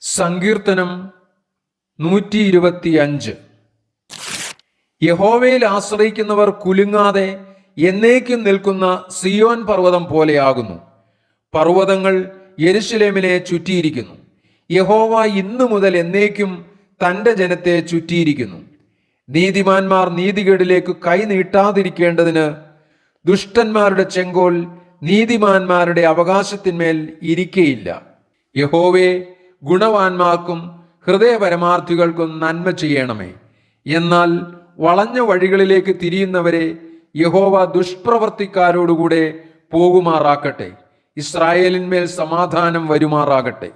സങ്കീർത്തനം 125. യഹോവയിൽ ആശ്രയിക്കുന്നവർ കുലുങ്ങാതെ എന്നേക്കും നിൽക്കുന്ന സിയോൻ പർവ്വതം പോലെയാകുന്നു. പർവ്വതങ്ങൾ യെരൂശലേമിനെ ചുറ്റിയിരിക്കുന്നു. യഹോവ ഇന്നു മുതൽ എന്നേക്കും തൻ്റെ ജനത്തെ ചുറ്റിയിരിക്കുന്നു. നീതിമാന്മാർ നീതികേടിലേക്ക് കൈ നീട്ടാതിരിക്കേണ്ടതിന് ദുഷ്ടന്മാരുടെ ചെങ്കോൽ നീതിമാന്മാരുടെ അവകാശത്തിന്മേൽ ഇരിക്കയില്ല. യഹോവേ, ഗുണവാന്മാർക്കും ഹൃദയപരമാർത്ഥികൾക്കും നന്മ ചെയ്യണമേ. എന്നാൽ വളഞ്ഞ വഴികളിലേക്ക് തിരിയുന്നവരെ യഹോവ ദുഷ്പ്രവർത്തിക്കാരോടുകൂടെ പോകുമാറാക്കട്ടെ. ഇസ്രായേലിന്മേൽ സമാധാനം വരുമാറാകട്ടെ.